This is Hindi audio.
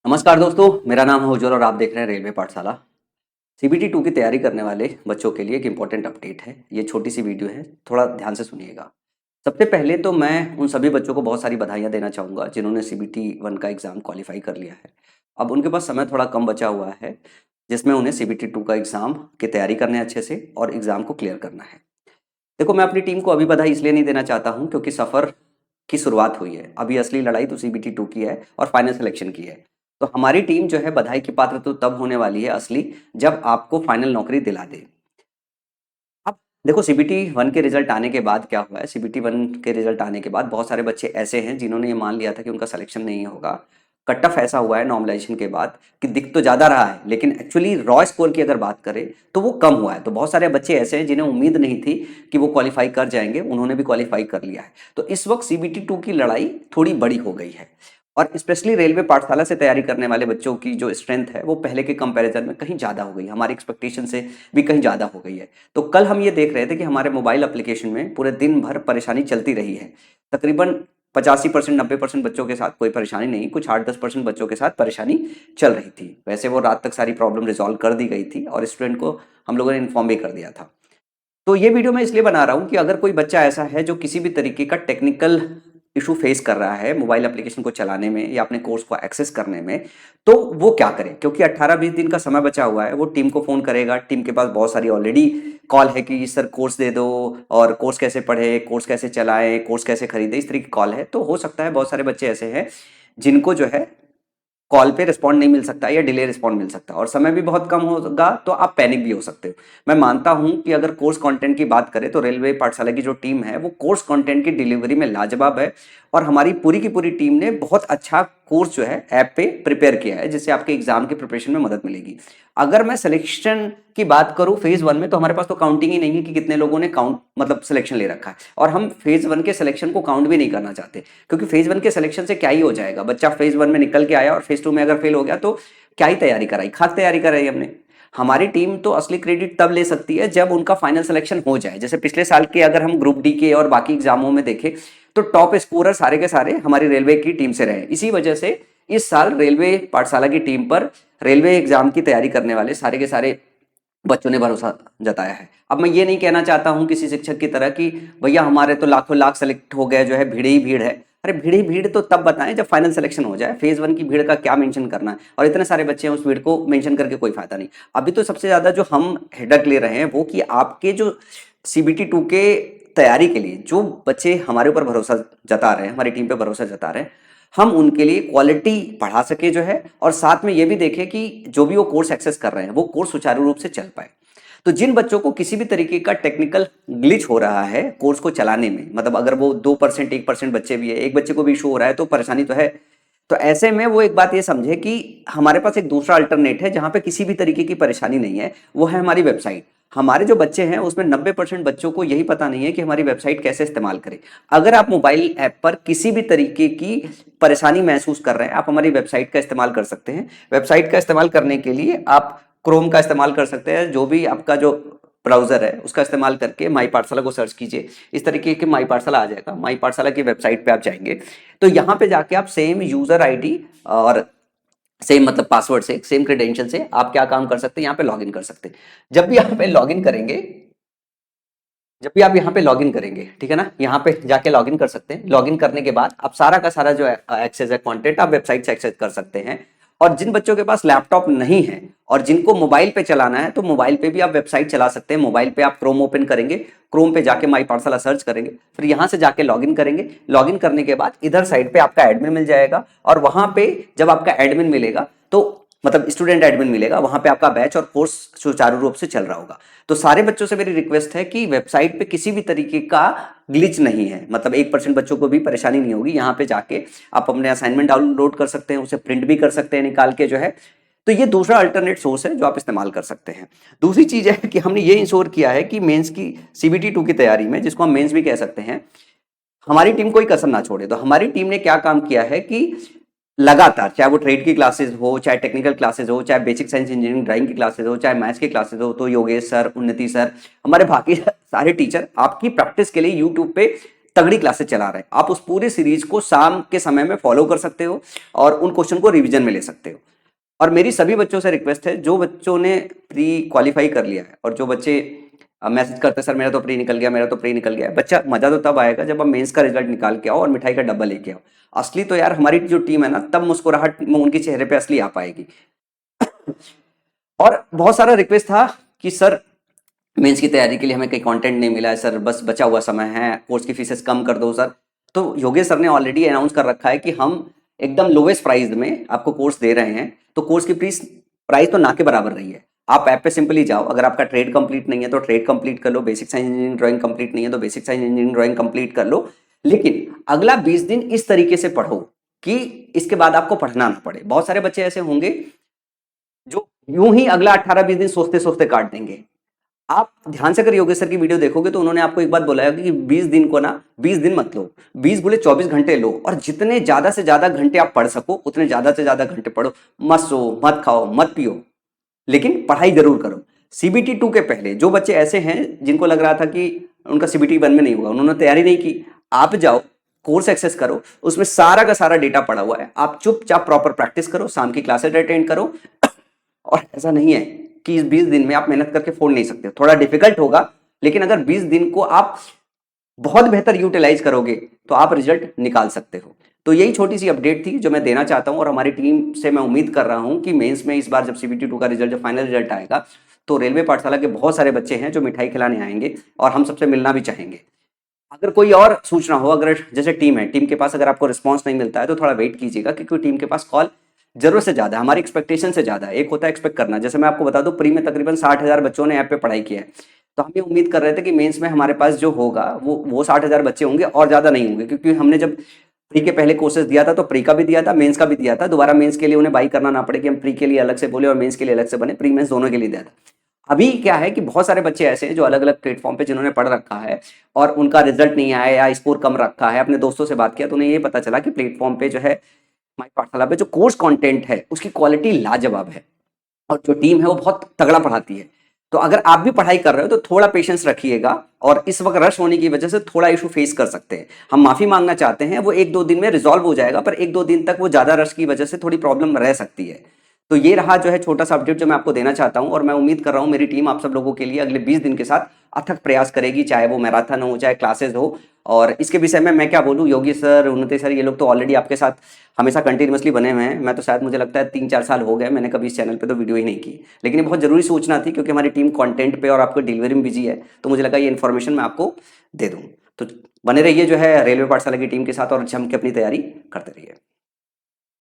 नमस्कार दोस्तों, मेरा नाम है उज्जवल और आप देख रहे हैं रेलवे पाठशाला। सीबीटी 2 की तैयारी करने वाले बच्चों के लिए एक इम्पोर्टेंट अपडेट है। ये छोटी सी वीडियो है, थोड़ा ध्यान से सुनिएगा। सबसे पहले तो मैं उन सभी बच्चों को बहुत सारी बधाइयाँ देना चाहूँगा जिन्होंने सीबीटी 1 का एग्ज़ाम क्वालिफाई कर लिया है। अब उनके पास समय थोड़ा कम बचा हुआ है, जिसमें उन्हें सीबीटी 2 का एग्ज़ाम की तैयारी करनी है अच्छे से और एग्ज़ाम को क्लियर करना है। देखो, मैं अपनी टीम को अभी बधाई इसलिए नहीं देना चाहता हूँ क्योंकि सफ़र की शुरुआत हुई है। अभी असली लड़ाई तो सीबीटी 2 की है और फाइनल सिलेक्शन की है। तो हमारी टीम जो है बधाई की पात्र तो तब होने वाली है असली, जब आपको फाइनल नौकरी दिला दे। अब देखो, सीबीटी 1 के रिजल्ट आने के बाद क्या हुआ है, सीबीटी 1 के रिजल्ट आने के बाद बहुत सारे बच्चे ऐसे हैं जिन्होंने ये मान लिया था कि उनका सिलेक्शन नहीं होगा। कट ऑफ ऐसा हुआ है नॉर्मलाइजेशन के बाद कि दिख तो ज़्यादा रहा है, लेकिन एक्चुअली रॉ स्कोर की अगर बात करें तो वो कम हुआ है। तो बहुत सारे बच्चे ऐसे हैं जिन्हें उम्मीद नहीं थी कि वो क्वालिफाई कर जाएंगे, उन्होंने भी क्वालिफाई कर लिया है। तो इस वक्त सीबीटी 2 की लड़ाई थोड़ी बड़ी हो गई है और स्पेशली रेलवे पाठशाला से तैयारी करने वाले बच्चों की जो स्ट्रेंथ है वो पहले के कंपैरिजन में कहीं ज़्यादा हो गई है, हमारी एक्सपेक्टेशन से भी कहीं ज़्यादा हो गई है। तो कल हम ये देख रहे थे कि हमारे मोबाइल एप्लीकेशन में पूरे दिन भर परेशानी चलती रही है। तकरीबन 85% 90% बच्चों के साथ कोई परेशानी नहीं, कुछ 8-10% बच्चों के साथ परेशानी चल रही थी। वैसे वो रात तक सारी प्रॉब्लम रिजॉल्व कर दी गई थी और स्टूडेंट को हम लोगों ने इन्फॉर्म भी कर दिया था। तो ये वीडियो मैं इसलिए बना रहा हूँ कि अगर कोई बच्चा ऐसा है जो किसी भी तरीके का टेक्निकल इशू फेस कर रहा है मोबाइल एप्लीकेशन को चलाने में या अपने कोर्स को एक्सेस करने में, तो वो क्या करे। क्योंकि 18-20 दिन का समय बचा हुआ है, वो टीम को फ़ोन करेगा। टीम के पास बहुत सारी ऑलरेडी कॉल है कि सर कोर्स दे दो और कोर्स कैसे पढ़े, कोर्स कैसे चलाएं, कोर्स कैसे खरीदे, इस तरह की कॉल है। तो हो सकता है बहुत सारे बच्चे ऐसे हैं जिनको जो है कॉल पे रिस्पॉन्ड नहीं मिल सकता या डिले रिस्पॉन्ड मिल सकता और समय भी बहुत कम होगा, तो आप पैनिक भी हो सकते हो। मैं मानता हूं कि अगर कोर्स कंटेंट की बात करें तो रेलवे पाठशाला की जो टीम है वो कोर्स कंटेंट की डिलीवरी में लाजवाब है और हमारी पूरी की पूरी टीम ने बहुत अच्छा कोर्स जो है ऐप पे प्रिपेयर किया है, जिससे आपके एग्जाम की प्रिपरेशन में मदद मिलेगी। अगर मैं सिलेक्शन की बात करूं फेज 1 में, तो हमारे पास तो काउंटिंग ही नहीं है कि कितने लोगों ने काउंट मतलब सिलेक्शन ले रखा है और हम फेज 1 के सिलेक्शन को काउंट भी नहीं करना चाहते, क्योंकि फेज 1 के सिलेक्शन से क्या ही हो जाएगा। बच्चा फेज 1 में निकल के आया और फेज 2 में अगर फेल हो गया तो क्या ही तैयारी कराई, खाक तैयारी कराई हमने। हमारी टीम तो असली क्रेडिट तब ले सकती है जब उनका फाइनल सिलेक्शन हो जाए। जैसे पिछले साल के अगर हम ग्रुप डी के और बाकी एग्जामों में देखें तो टॉप स्कोरर सारे के सारे हमारी रेलवे की टीम से रहे। इसी वजह से इस साल रेलवे पाठशाला की टीम पर रेलवे एग्जाम की तैयारी करने वाले सारे के सारे बच्चों ने भरोसा जताया है। अब मैं ये नहीं कहना चाहता हूं किसी शिक्षक की तरह कि भैया हमारे तो लाखों लाख सेलेक्ट हो गए, जो है भीड़ ही भीड़ है। अरे भीड़ ही भीड़ तो तब बताएं जब फाइनल सिलेक्शन हो जाए। फेज 1 की भीड़ का क्या मेंशन करना है, और इतने सारे बच्चे हैं उस भीड़ को मेंशन करके कोई फायदा नहीं। अभी तो सबसे ज्यादा जो हम हेडक ले रहे हैं वो कि आपके जो सीबीटी 2 के तैयारी के लिए जो बच्चे हमारे ऊपर भरोसा जता रहे हैं, हमारी टीम पे भरोसा जता रहे हैं, हम उनके लिए क्वालिटी बढ़ा सके जो है, और साथ में ये भी देखें कि जो भी वो कोर्स एक्सेस कर रहे हैं वो कोर्स सुचारू रूप से चल पाए। तो जिन बच्चों को किसी भी तरीके का टेक्निकल ग्लिच हो रहा है कोर्स को चलाने में, मतलब अगर वो 2% 1% बच्चे भी है, एक बच्चे को भी इशू हो रहा है तो परेशानी तो है। तो ऐसे में वो एक बात ये समझे कि हमारे पास एक दूसरा अल्टरनेट है जहां पे किसी भी तरीके की परेशानी नहीं है, वो है हमारी वेबसाइट। हमारे जो बच्चे हैं उसमें 90% बच्चों को यही पता नहीं है कि हमारी वेबसाइट कैसे इस्तेमाल करें। अगर आप मोबाइल ऐप पर किसी भी तरीके की परेशानी महसूस कर रहे हैं, आप हमारी वेबसाइट का इस्तेमाल कर सकते हैं। वेबसाइट का इस्तेमाल करने के लिए आप क्रोम का इस्तेमाल कर सकते हैं, जो भी आपका जो ब्राउजर है उसका इस्तेमाल करके माई पाठशाला को सर्च कीजिए। इस तरीके के माई पाठशाला आ जाएगा। माई पाठशाला की वेबसाइट पे आप जाएंगे तो यहाँ पे जाके आप सेम यूजर आईडी और सेम मतलब पासवर्ड से, सेम क्रेडेंशियल से आप क्या काम कर सकते हैं, यहाँ पे लॉगिन कर सकते हैं। जब भी यहाँ पे लॉगिन करेंगे, जब भी आप यहाँ पे लॉगिन करेंगे, ठीक है ना, यहाँ पे जाके लॉगिन कर सकते हैं। लॉगिन करने के बाद आप सारा का सारा जो एक्सेस है कंटेंट आप वेबसाइट से एक्सेस कर सकते हैं। और जिन बच्चों के पास लैपटॉप नहीं है और जिनको मोबाइल पे चलाना है, तो मोबाइल पे भी आप वेबसाइट चला सकते हैं। मोबाइल पे आप क्रोम ओपन करेंगे, क्रोम पे जाके माई पाठशाला सर्च करेंगे, फिर यहाँ से जाके लॉगिन करेंगे। लॉगिन करने के बाद इधर साइड पे आपका एडमिन मिल जाएगा, और वहां पे जब आपका एडमिन मिलेगा तो मतलब स्टूडेंट एडमिन मिलेगा, वहां पे आपका बैच और कोर्स सुचारू रूप से चल रहा होगा। तो सारे बच्चों से मेरी रिक्वेस्ट है कि वेबसाइट पे किसी भी तरीके का ग्लिच नहीं है, मतलब 1% बच्चों को भी परेशानी नहीं होगी। यहाँ पे जाके आप अपने असाइनमेंट डाउनलोड कर सकते हैं, उसे प्रिंट भी कर सकते हैं निकाल के जो है। तो ये दूसरा अल्टरनेट सोर्स है जो आप इस्तेमाल कर सकते हैं। दूसरी चीज है कि हमने ये इंश्योर किया है कि मेंस की सीबीटी 2 की तैयारी में, जिसको हम मेंस भी कह सकते हैं, हमारी टीम कोई कसर ना छोड़े। तो हमारी टीम ने क्या काम किया है कि लगातार, चाहे वो ट्रेड की क्लासेस हो, चाहे टेक्निकल क्लासेस हो, चाहे बेसिक साइंस इंजीनियरिंग ड्राइंग की क्लासेस हो, चाहे मैथ्स की क्लासेस हो, तो योगेश सर, उन्नति सर, हमारे बाकी सारे टीचर आपकी प्रैक्टिस के लिए यूट्यूब पे तगड़ी क्लासेस चला रहे हैं। आप उस पूरी सीरीज को शाम के समय में फॉलो कर सकते हो और उन क्वेश्चन को रिवीजन में ले सकते हो। और मेरी सभी बच्चों से रिक्वेस्ट है, जो बच्चों ने प्री क्वालिफाई कर लिया है और जो बच्चे मैसेज करते सर मेरा तो प्री निकल गया, मेरा तो प्री निकल गया, बच्चा मजा तो तब आएगा जब आप मेंस का रिजल्ट निकाल के आओ और मिठाई का डब्बा लेके आओ। असली तो यार हमारी जो टीम है ना, तब मुस्कुराहट उनके चेहरे पे असली आ पाएगी। और बहुत सारा रिक्वेस्ट था कि सर मेंस की तैयारी के लिए हमें कहीं कंटेंट नहीं मिला है सर, बस बचा हुआ समय है, कोर्स की फीसेस कम कर दो सर। तो योगेश सर ने ऑलरेडी अनाउंस कर रखा है कि हम एकदम लोवेस्ट प्राइस में आपको कोर्स दे रहे हैं। तो कोर्स की प्राइस तो ना के बराबर रही है। आप ऐप पे सिंपली जाओ, अगर आपका ट्रेड कंप्लीट नहीं है तो ट्रेड कंप्लीट कर लो, basic science engineering drawing complete नहीं है तो basic science engineering drawing complete कर लो। लेकिन अगला 20 दिन इस तरीके से पढ़ो कि इसके बाद आपको पढ़ना ना पड़े। बहुत सारे बच्चे ऐसे होंगे जो यूं ही अगला 18-20 दिन सोचते सोचते काट देंगे। आप ध्यान से अगर योगेश सर की वीडियो देखोगे तो उन्होंने आपको एक बात बोला है कि 20 दिन को ना 20 दिन मत लो, 20 बोले 24 घंटे लो, और जितने ज्यादा से ज्यादा घंटे आप पढ़ सको उतने ज्यादा से ज्यादा घंटे पढ़ो। मत सो, मत खाओ, मत पियो, लेकिन पढ़ाई जरूर करो। सीबीटी 2 के पहले जो बच्चे ऐसे हैं जिनको लग रहा था कि उनका सीबीटी 1 में नहीं होगा, उन्होंने तैयारी नहीं की, आप जाओ कोर्स एक्सेस करो, उसमें सारा का सारा डेटा पड़ा हुआ है। आप चुपचाप प्रॉपर प्रैक्टिस करो, शाम की क्लासेस अटेंड करो। और ऐसा नहीं है कि इस 20 दिन में आप मेहनत करके फोड़ नहीं सकते, थोड़ा डिफिकल्ट होगा, लेकिन अगर 20 दिन को आप बहुत बेहतर यूटिलाइज करोगे तो आप रिजल्ट निकाल सकते हो। तो यही छोटी सी अपडेट थी जो मैं देना चाहता हूं, और हमारी टीम से मैं उम्मीद कर रहा हूं कि मेंस में इस बार जब सीबीटी 2 का रिजल्ट, जब फाइनल रिजल्ट आएगा, तो रेलवे पाठशाला के बहुत सारे बच्चे हैं जो मिठाई खिलाने आएंगे और हम सबसे मिलना भी चाहेंगे। अगर कोई और सूचना हो, अगर जैसे टीम है, टीम के पास अगर आपको रिस्पॉन्स नहीं मिलता है तो थोड़ा वेट कीजिएगा, क्योंकि टीम के पास कॉल जरूरत से ज्यादा है, हमारी एक्सपेक्टेशन से ज्यादा है। एक होता है एक्सपेक्ट करना, जैसे मैं आपको बता दूं प्री में तकरीबन 60,000 बच्चों ने ऐप पे पढ़ाई किया है, तो हम ये उम्मीद कर रहे थे कि मेंस में हमारे पास जो होगा वो 60,000 बच्चे होंगे और ज्यादा नहीं होंगे, क्योंकि हमने जब प्री के पहले कोर्सेज दिया था तो प्री का भी दिया था, मेंस का भी दिया था। दोबारा मेंस के लिए उन्हें बाई करना ना पड़े कि हम प्री के लिए अलग से बोले और मेंस के लिए अलग से बने, प्री मेंस दोनों के लिए दिया था। अभी क्या है कि बहुत सारे बच्चे ऐसे हैं जो अलग अलग प्लेटफॉर्म पे जिन्होंने पढ़ रखा है और उनका रिजल्ट नहीं आया या स्कोर कम रखा है, अपने दोस्तों से बात किया तो उन्हें ये पता चला कि प्लेटफॉर्म पे जो है माई पाठशाला पे जो कोर्स कंटेंट है उसकी क्वालिटी लाजवाब है और जो टीम है वो बहुत तगड़ा पढ़ाती है। तो अगर आप भी पढ़ाई कर रहे हो तो थोड़ा पेशेंस रखिएगा, और इस वक्त रश होने की वजह से थोड़ा इशू फेस कर सकते हैं। हम माफी मांगना चाहते हैं, वो 1-2 दिन में रिजॉल्व हो जाएगा, पर 1-2 दिन तक वो ज्यादा रश की वजह से थोड़ी प्रॉब्लम रह सकती है। तो ये रहा जो है छोटा सा अपडेट जो मैं आपको देना चाहता हूं, और मैं उम्मीद कर रहा हूं मेरी टीम आप सब लोगों के लिए अगले 20 दिन के साथ अथक प्रयास करेगी, चाहे वो मैराथन हो चाहे क्लासेस हो। और इसके विषय में मैं क्या बोलूं, योगी सर, उन्नति सर, ये लोग तो ऑलरेडी आपके साथ हमेशा कंटिन्यूसली बने हुए हैं। मैं तो शायद मुझे लगता है 3-4 साल हो गए मैंने कभी इस चैनल पे तो वीडियो ही नहीं की, लेकिन ये बहुत जरूरी सूचना थी क्योंकि हमारी टीम कंटेंट पे और आपको डिलीवरी में बिजी है, तो मुझे लगा ये इन्फॉर्मेशन मैं आपको दे दूं। तो बने रहिए जो है रेलवे पाठशाला की टीम के साथ और जम के अपनी तैयारी करते रहिए।